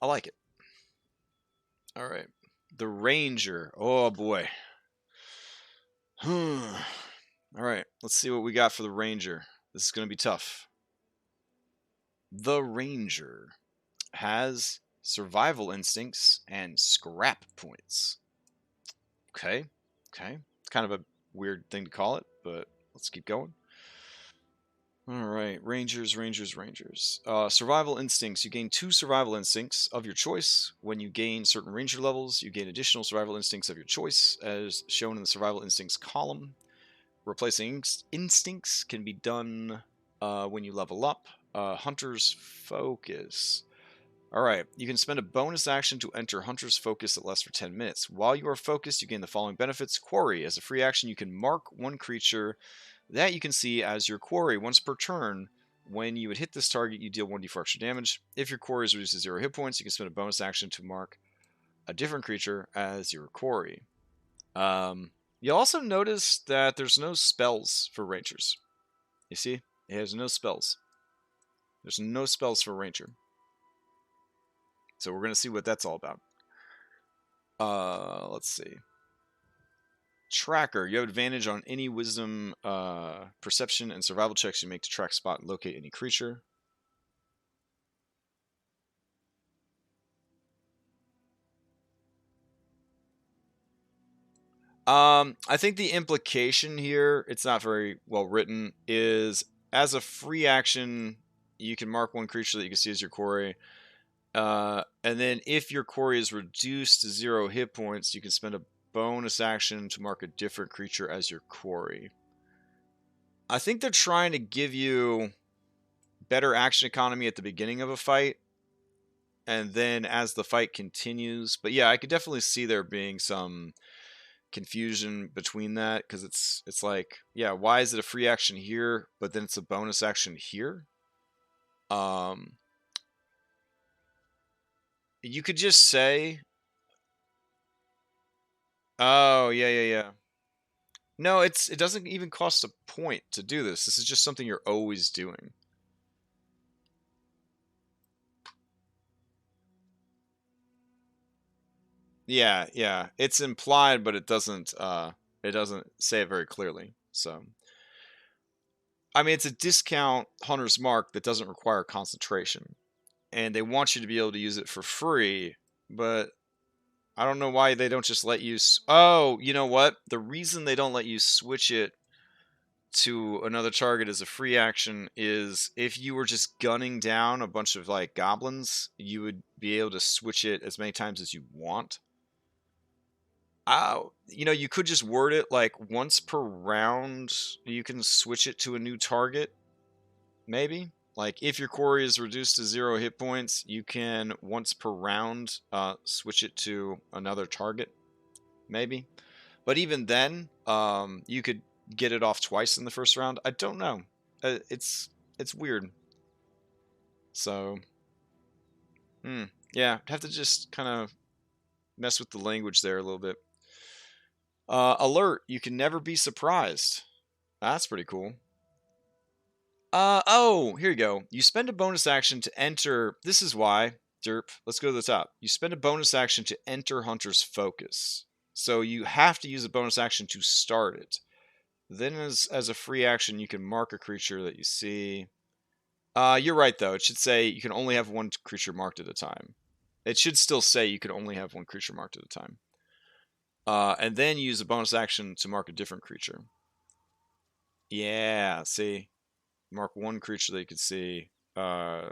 I like it. All right. The Ranger. Oh, boy. All right. Let's see what we got for the Ranger. This is going to be tough. The Ranger has survival instincts and scrap points. Okay. Okay. It's kind of a weird thing to call it, but let's keep going. All right, Rangers. Survival instincts. You gain 2 survival instincts of your choice. When you gain certain Ranger levels, you gain additional survival instincts of your choice, as shown in the survival instincts column. Replacing instincts can be done when you level up. Hunter's Focus. All right, you can spend a bonus action to enter Hunter's Focus that lasts for 10 minutes. While you are focused, you gain the following benefits. Quarry. As a free action, you can mark one creature that you can see as your quarry once per turn. When you would hit this target, you deal 1d4 extra damage. If your quarry is reduced to 0 hit points, you can spend a bonus action to mark a different creature as your quarry. You'll also notice that there's no spells for Rangers. You see? It has no spells. There's no spells for Ranger. So we're going to see what that's all about. Let's see. Tracker. You have advantage on any wisdom, perception, and survival checks you make to track, spot, and locate any creature. I think the implication here, it's not very well written, is as a free action, you can mark one creature that you can see as your quarry. And then if your quarry is reduced to 0 hit points, you can spend a bonus action to mark a different creature as your quarry. I think they're trying to give you better action economy at the beginning of a fight, and then as the fight continues. But yeah, I could definitely see there being some confusion between that, because it's like, yeah, why is it a free action here, but then it's a bonus action here? You could just say, oh yeah. No, it doesn't even cost a point to do this. This is just something you're always doing. Yeah. It's implied, but it doesn't say it very clearly. So I mean, it's a discount Hunter's Mark that doesn't require concentration. And they want you to be able to use it for free, but I don't know why they don't just let you... Oh, you know what? The reason they don't let you switch it to another target as a free action is if you were just gunning down a bunch of like goblins, you would be able to switch it as many times as you want. You could just word it like once per round you can switch it to a new target, maybe. Like if your quarry is reduced to 0 hit points, you can once per round switch it to another target, maybe. But even then, you could get it off twice in the first round. I don't know. It's weird. So, yeah, have to just kind of mess with the language there a little bit. Alert, you can never be surprised. That's pretty cool. Oh, here you go. You spend a bonus action to enter. This is why, derp. Let's go to the top. You spend a bonus action to enter Hunter's Focus. So you have to use a bonus action to start it. Then as a free action, you can mark a creature that you see. You're right, though. It should say you can only have one creature marked at a time. It should still say you can only have one creature marked at a time. And then use a bonus action to mark a different creature. Yeah, see? Mark one creature that you can see. Yeah,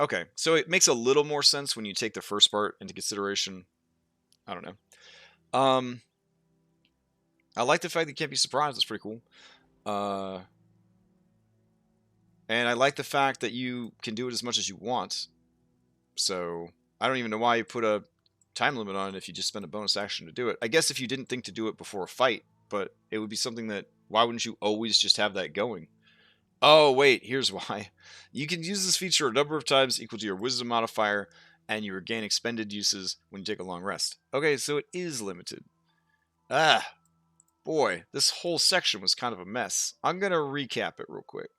okay. So it makes a little more sense when you take the first part into consideration. I don't know. I like the fact that you can't be surprised. That's pretty cool. And I like the fact that you can do it as much as you want. So I don't even know why you put a time limit on it if you just spend a bonus action to do it. I guess if you didn't think to do it before a fight, but it would be something that, why wouldn't you always just have that going? Oh, wait, here's why. You can use this feature a number of times equal to your wisdom modifier, and you regain expended uses when you take a long rest. Okay, so it is limited. Boy, this whole section was kind of a mess. I'm going to recap it real quick.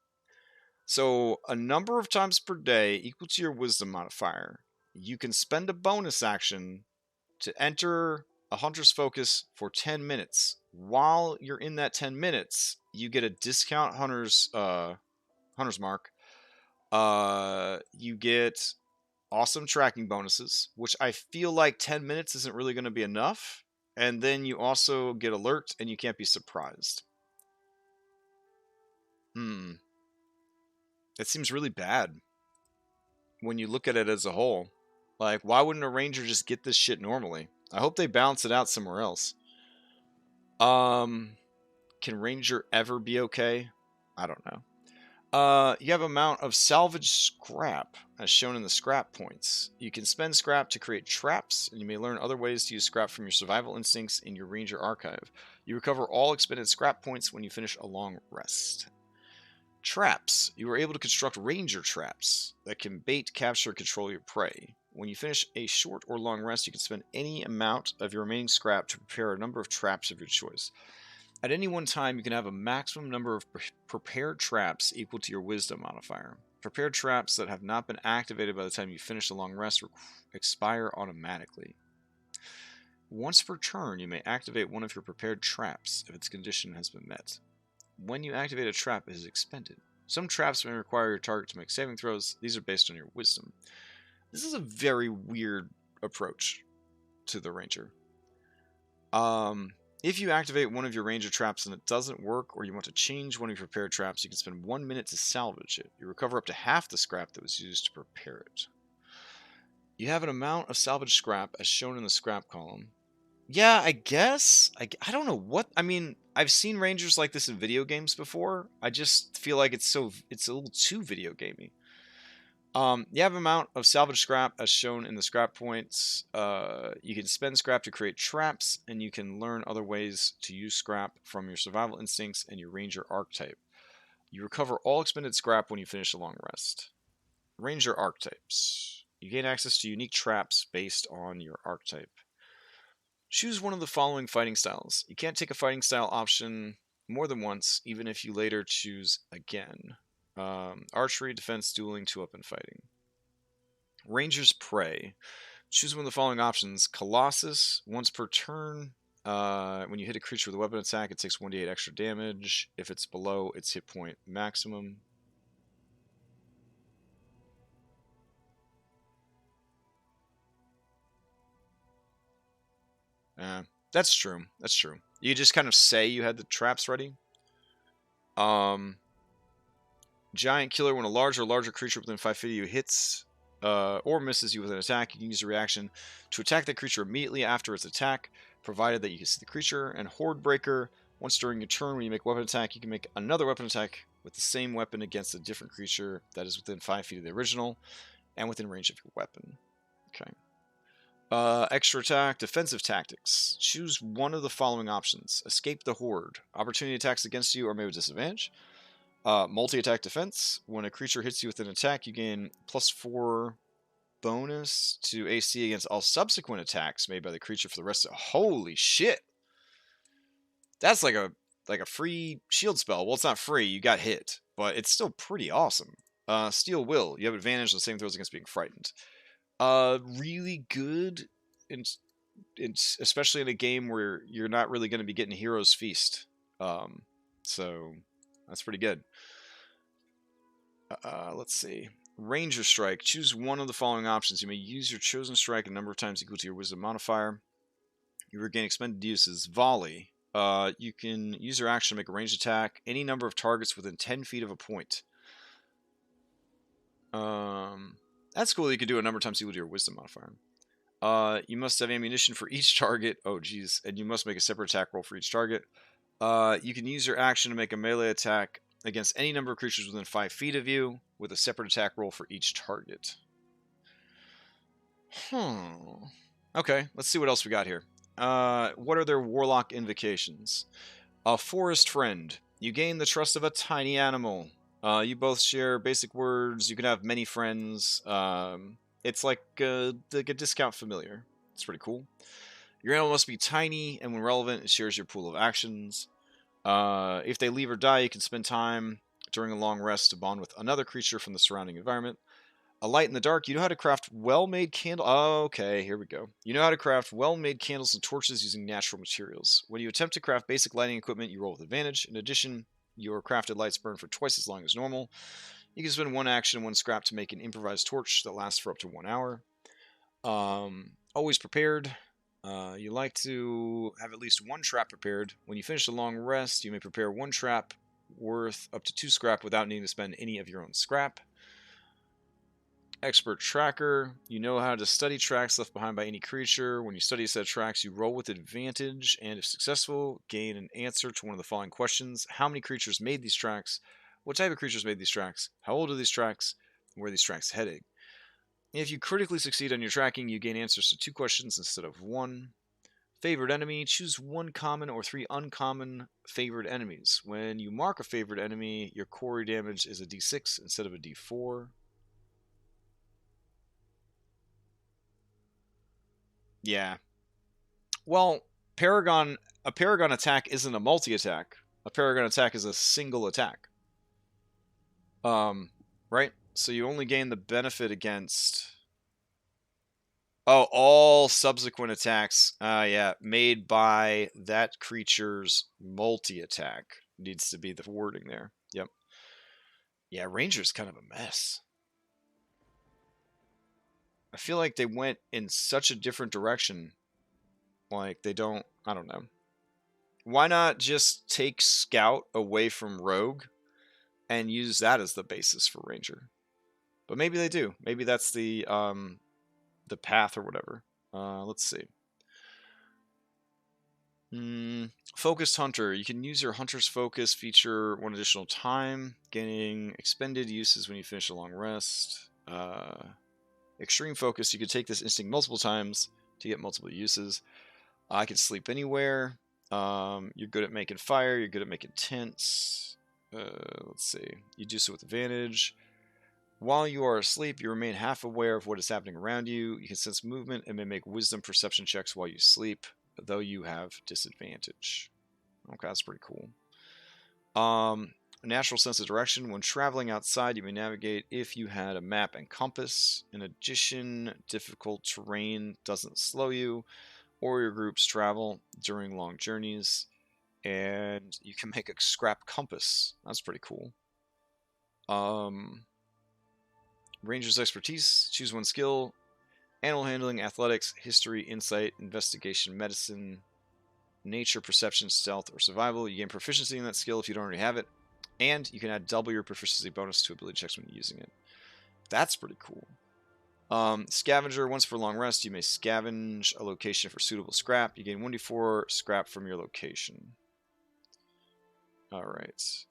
So, a number of times per day equal to your wisdom modifier. You can spend a bonus action to enter a hunter's focus for 10 minutes. While you're in that 10 minutes, you get a discount hunter's mark. You get awesome tracking bonuses, which I feel like 10 minutes isn't really going to be enough. And then you also get alert and you can't be surprised. It seems really bad when you look at it as a whole. Like, why wouldn't a ranger just get this shit normally? I hope they balance it out somewhere else. Can ranger ever be okay? I don't know. You have amount of salvage scrap, as shown in the scrap points. You can spend scrap to create traps, and you may learn other ways to use scrap from your survival instincts in your ranger archive. You recover all expended scrap points when you finish a long rest. Traps. You are able to construct ranger traps that can bait, capture, and control your prey. When you finish a short or long rest, you can spend any amount of your remaining scrap to prepare a number of traps of your choice. At any one time, you can have a maximum number of prepared traps equal to your wisdom modifier. Prepared traps that have not been activated by the time you finish a long rest expire automatically. Once per turn, you may activate one of your prepared traps if its condition has been met. When you activate a trap, it is expended. Some traps may require your target to make saving throws. These are based on your wisdom. This is a very weird approach to the ranger. If you activate one of your ranger traps and it doesn't work, or you want to change one of your prepared traps, you can spend 1 minute to salvage it. You recover up to half the scrap that was used to prepare it. You have an amount of salvage scrap as shown in the scrap column. Yeah, I guess. I don't know what... I mean, I've seen rangers like this in video games before. I just feel like it's a little too video gamey. You have an amount of salvage scrap as shown in the scrap points. You can spend scrap to create traps, and you can learn other ways to use scrap from your survival instincts and your ranger archetype. You recover all expended scrap when you finish a long rest. Ranger archetypes. You gain access to unique traps based on your archetype. Choose one of the following fighting styles. You can't take a fighting style option more than once, even if you later choose again. Archery, defense, dueling, two-weapon fighting. Ranger's Prey. Choose one of the following options. Colossus, once per turn. When you hit a creature with a weapon attack, it takes 1d8 extra damage. If it's below its hit point maximum. That's true. That's true. You just kind of say you had the traps ready. Giant Killer. When a larger creature within 5 feet of you hits or misses you with an attack, you can use a reaction to attack that creature immediately after its attack, provided that you can see the creature. And Horde Breaker. Once during your turn, when you make a weapon attack, you can make another weapon attack with the same weapon against a different creature that is within 5 feet of the original and within range of your weapon. Okay. Extra attack, defensive tactics. Choose one of the following options. Escape the Horde. Opportunity attacks against you are made with disadvantage. Multi-attack defense. When a creature hits you with an attack, you gain +4 bonus to AC against all subsequent attacks made by the creature for the rest of... Holy shit! That's like a free shield spell. Well, it's not free. You got hit. But it's still pretty awesome. Steel Will. You have advantage on the same throws against being frightened. Really good, especially in a game where you're not really going to be getting Hero's Feast. So that's pretty good. Let's see. Ranger Strike. Choose one of the following options. You may use your chosen strike a number of times equal to your wisdom modifier. You regain expended uses. Volley. You can use your action to make a ranged attack any number of targets within 10 feet of a point. That's cool. You can do a number of times equal to your wisdom modifier. You must have ammunition for each target. Oh, geez. And you must make a separate attack roll for each target. You can use your action to make a melee attack against any number of creatures within 5 feet of you with a separate attack roll for each target. Okay, let's see what else we got here. What are their warlock invocations? A forest friend. You gain the trust of a tiny animal. You both share basic words. You can have many friends. It's like a discount familiar. It's pretty cool. Your animal must be tiny, and when relevant, it shares your pool of actions. If they leave or die, you can spend time during a long rest to bond with another creature from the surrounding environment. A light in the dark. You know how to craft well-made candle. Oh, okay, here we go. You know how to craft well-made candles and torches using natural materials. When you attempt to craft basic lighting equipment, you roll with advantage. In addition, your crafted lights burn for twice as long as normal. You can spend one action and one scrap to make an improvised torch that lasts for up to 1 hour. Always prepared. You like to have at least one trap prepared. When you finish a long rest, you may prepare one trap worth up to 2 scrap without needing to spend any of your own scrap. Expert tracker. You know how to study tracks left behind by any creature. When you study a set of tracks, you roll with advantage, and if successful, gain an answer to one of the following questions. How many creatures made these tracks? What type of creatures made these tracks? How old are these tracks? Where are these tracks heading? If you critically succeed on your tracking, you gain answers to 2 questions instead of 1. Favorite enemy. Choose 1 common or 3 uncommon favored enemies. When you mark a favorite enemy, your core damage is a d6 instead of a d4. Yeah. Well, a Paragon attack isn't a multi-attack. A Paragon attack is a single attack. Right? So you only gain the benefit against... Oh, all subsequent attacks, yeah, made by that creature's multi-attack needs to be the wording there. Yep. Yeah, Ranger's kind of a mess. I feel like they went in such a different direction. Like, they don't... I don't know. Why not just take Scout away from Rogue and use that as the basis for Ranger? But maybe they do. Maybe that's the path or whatever. Let's see. Focused Hunter. You can use your Hunter's Focus feature 1 additional time, gaining expended uses when you finish a long rest. Extreme Focus. You can take this instinct multiple times to get multiple uses. I can sleep anywhere. You're good at making fire. You're good at making tents. Let's see. You do so with advantage. While you are asleep, you remain half aware of what is happening around you. You can sense movement and may make wisdom perception checks while you sleep, though you have disadvantage. Okay, that's pretty cool. A natural sense of direction. When traveling outside, you may navigate if you had a map and compass. In addition, difficult terrain doesn't slow you or your groups travel during long journeys. And you can make a scrap compass. That's pretty cool. Ranger's expertise. Choose 1 skill. Animal handling, athletics, history, insight, investigation, medicine, nature, perception, stealth, or survival. You gain proficiency in that skill if you don't already have it. And you can add double your proficiency bonus to ability checks when using it. That's pretty cool. Scavenger. Once per long rest, you may scavenge a location for suitable scrap. You gain 1d4 scrap from your location. Alright.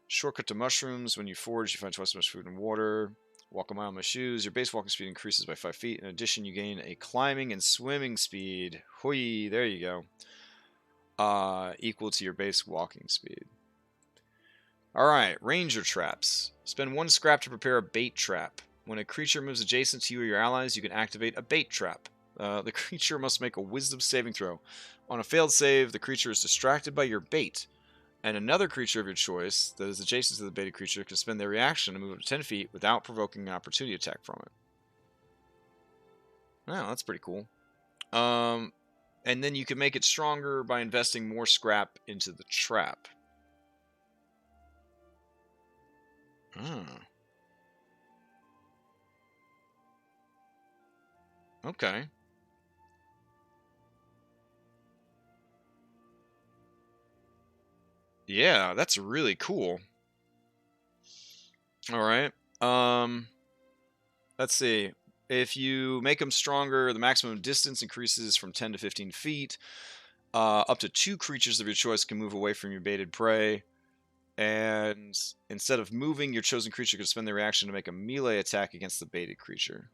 Shortcut to mushrooms. When you forage, you find twice as much food and water. Walk a mile in my shoes. Your base walking speed increases by 5 feet. In addition, you gain a climbing and swimming speed. Hui, there you go. Equal to your base walking speed. Alright, Ranger traps. Spend 1 scrap to prepare a bait trap. When a creature moves adjacent to you or your allies, you can activate a bait trap. The creature must make a wisdom saving throw. On a failed save, the creature is distracted by your bait. And another creature of your choice that is adjacent to the baited creature can spend their reaction to move up to 10 feet without provoking an opportunity attack from it. Oh, that's pretty cool. And then you can make it stronger by investing more scrap into the trap. Okay. Yeah, that's really cool. Alright. Let's see. If you make them stronger, the maximum distance increases from 10 to 15 feet. Up to 2 creatures of your choice can move away from your baited prey. And instead of moving, your chosen creature can spend their reaction to make a melee attack against the baited creature.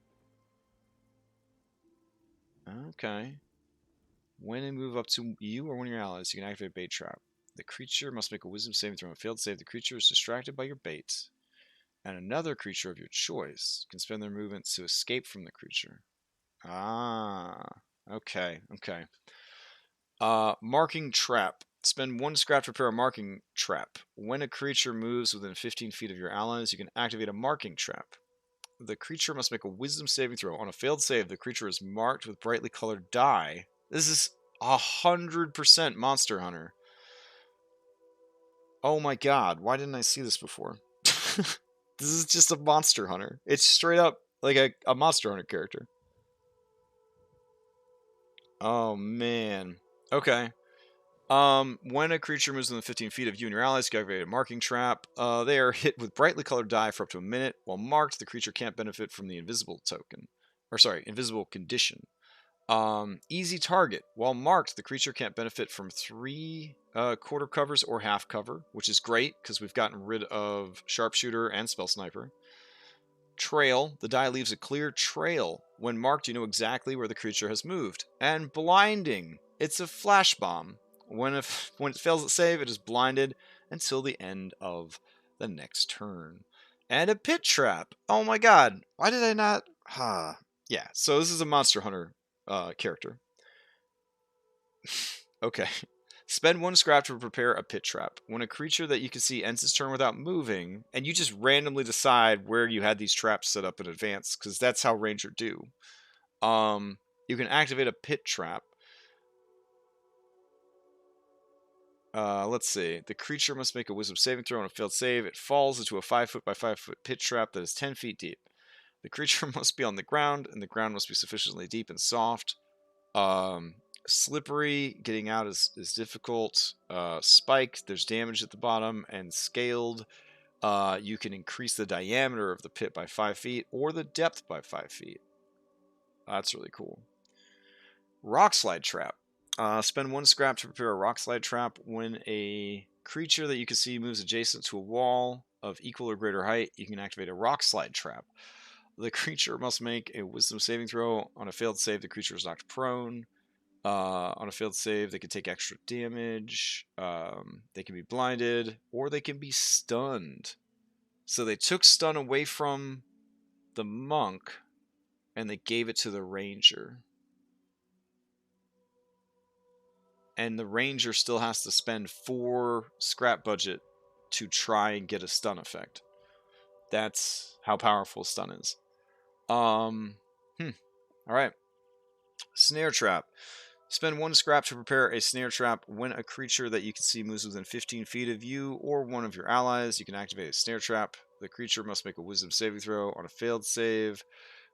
Okay. When they move up to you or one of your allies, you can activate a bait trap. The creature must make a wisdom saving throw. On a failed save, the creature is distracted by your bait. And another creature of your choice can spend their movement to escape from the creature. Ah, okay. Marking trap. Spend 1 scrap to prepare a marking trap. When a creature moves within 15 feet of your allies, you can activate a marking trap. the creature must make a wisdom saving throw. On a failed save, the creature is marked with brightly colored dye. This is 100% Monster Hunter. Oh my god, why didn't I see this before? This is just a Monster Hunter. It's straight up like a Monster Hunter character. Oh man. Okay. When a creature moves within 15 feet of you and your allies, you activate a marking trap. They are hit with brightly colored dye for up to a minute. While marked, the creature can't benefit from the invisible token. Or sorry, invisible condition. Easy target. While marked, the creature can't benefit from 3 quarter covers or half cover, which is great because we've gotten rid of Sharpshooter and Spell Sniper. Trail. The die leaves a clear trail. When marked, you know exactly where the creature has moved. And blinding. It's a flash bomb. When it fails its save, it is blinded until the end of the next turn. And a pit trap. Oh my god. Why did I not... Yeah, so this is a Monster Hunter character. Okay. Spend 1 scrap to prepare a pit trap. When a creature that you can see ends its turn without moving, and you just randomly decide where you had these traps set up in advance, because that's how Ranger do. You can activate a pit trap. Let's see. The creature must make a wisdom saving throw on a failed save. It falls into a 5 foot by 5 foot pit trap that is 10 feet deep. The creature must be on the ground, and the ground must be sufficiently deep and soft. Slippery, getting out is difficult. Spiked, there's damage at the bottom. And scaled, you can increase the diameter of the pit by 5 feet or the depth by 5 feet. That's really cool. Rock slide trap. Spend 1 scrap to prepare a rock slide trap. When a creature that you can see moves adjacent to a wall of equal or greater height, you can activate a rock slide trap. The creature must make a wisdom saving throw. On a failed save, the creature is knocked prone. On a failed save, they can take extra damage. They can be blinded, or they can be stunned. So they took stun away from the monk, and they gave it to the ranger. And the ranger still has to spend 4 scrap budget to try and get a stun effect. That's how powerful stun is. Alright. Snare trap. Spend 1 scrap to prepare a snare trap. When a creature that you can see moves within 15 feet of you or one of your allies, you can activate a snare trap. The creature must make a wisdom saving throw. On a failed save,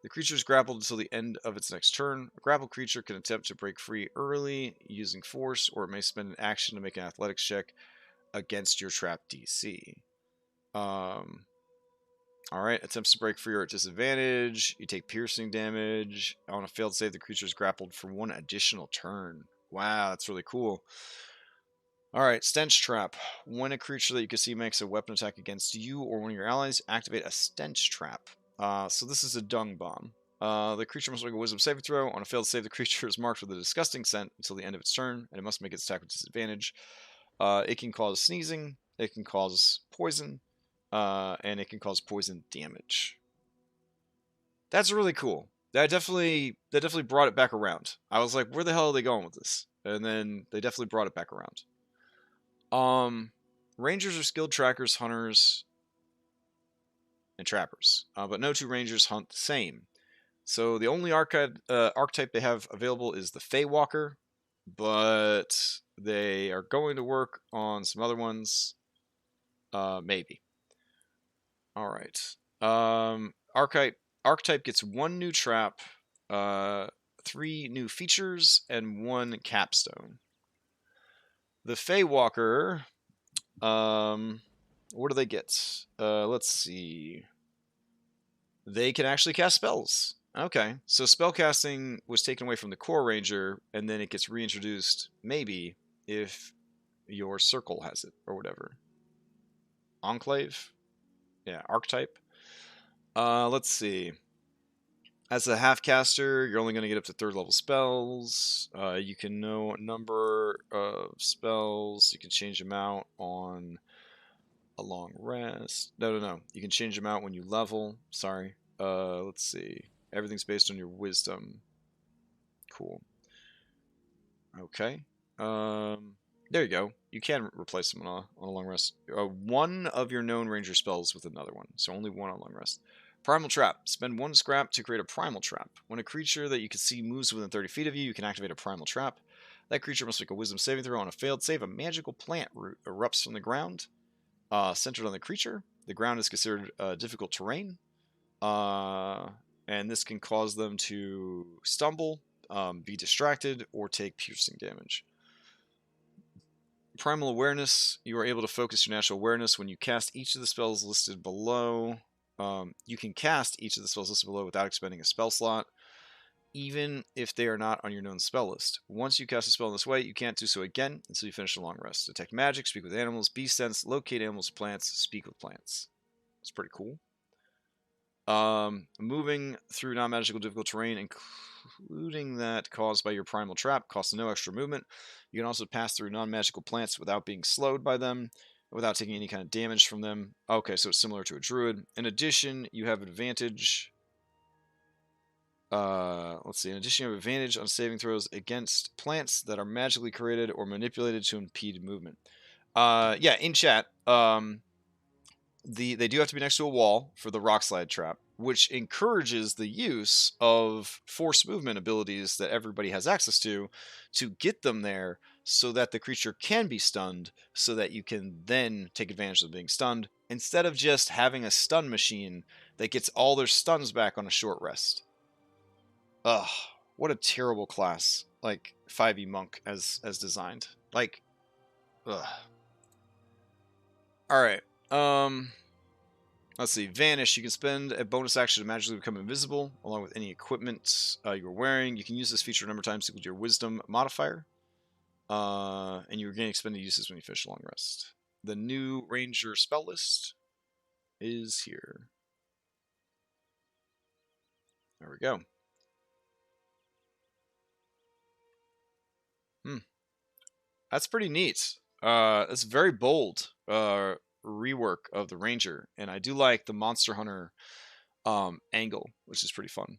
the creature is grappled until the end of its next turn. A grappled creature can attempt to break free early using force, or it may spend an action to make an athletics check against your trap DC. Alright, attempts to break free are at disadvantage. You take piercing damage. On a failed save, the creature is grappled for 1 additional turn. Wow, that's really cool. Alright, stench trap. When a creature that you can see makes a weapon attack against you or one of your allies, activate a stench trap. So this is a dung bomb. The creature must make a wisdom saving throw. On a failed save, the creature is marked with a disgusting scent until the end of its turn, and it must make its attack with disadvantage. It can cause sneezing. It can cause poison. And it can cause poison damage. That's really cool. That definitely brought it back around. I was like, where the hell are they going with this? And then they definitely brought it back around. Rangers are skilled trackers, hunters, and trappers. But no 2 rangers hunt the same. So the only archetype they have available is the Feywalker, but they are going to work on some other ones. Maybe. Alright. Archetype gets 1 new trap, 3 new features, and 1 capstone. The Feywalker, what do they get? Let's see. They can actually cast spells. Okay, so spellcasting was taken away from the core ranger, and then it gets reintroduced, maybe, if your circle has it, or whatever. Enclave? Yeah, archetype. Let's see. As a half caster, you're only going to get up to 3rd level spells. You can know a number of spells. You can change them out on a long rest. No. You can change them out when you level. Sorry. Let's see. Everything's based on your wisdom. Cool. Okay. There you go. You can replace them on a long rest. 1 of your known ranger spells with another one. So only 1 on long rest. Primal Trap. Spend 1 scrap to create a Primal Trap. When a creature that you can see moves within 30 feet of you, you can activate a Primal Trap. That creature must make a Wisdom saving throw. On a failed save, a magical plant root erupts from the ground, centered on the creature. The ground is considered difficult terrain, and this can cause them to stumble, be distracted, or take piercing damage. Primal Awareness. You are able to focus your natural awareness when you cast each of the spells listed below. You can cast each of the spells listed below without expending a spell slot, even if they are not on your known spell list. Once you cast a spell in this way, you can't do so again until you finish a long rest. Detect magic, speak with animals, be sense, locate animals, plants, speak with plants. It's pretty cool. Moving through non-magical difficult terrain, including that caused by your primal trap, costs no extra movement. You can also pass through non-magical plants without being slowed by them, without taking any kind of damage from them. Okay, so it's similar to a druid. In addition, you have advantage. Let's see. In addition, you have advantage on saving throws against plants that are magically created or manipulated to impede movement. Yeah, in chat, they do have to be next to a wall for the rock slide trap, which encourages the use of force movement abilities that everybody has access to get them there so that the creature can be stunned, so that you can then take advantage of being stunned, instead of just having a stun machine that gets all their stuns back on a short rest. Ugh, what a terrible class, like 5e monk as designed. Like, ugh. Alright, let's see. Vanish. You can spend a bonus action to magically become invisible, along with any equipment you're wearing. You can use this feature a number of times equal to your Wisdom modifier. And you regain expended uses when you finish a long rest. The new Ranger spell list is here. There we go. That's pretty neat. It's very bold rework of the Ranger, and I do like the Monster Hunter angle, which is pretty fun.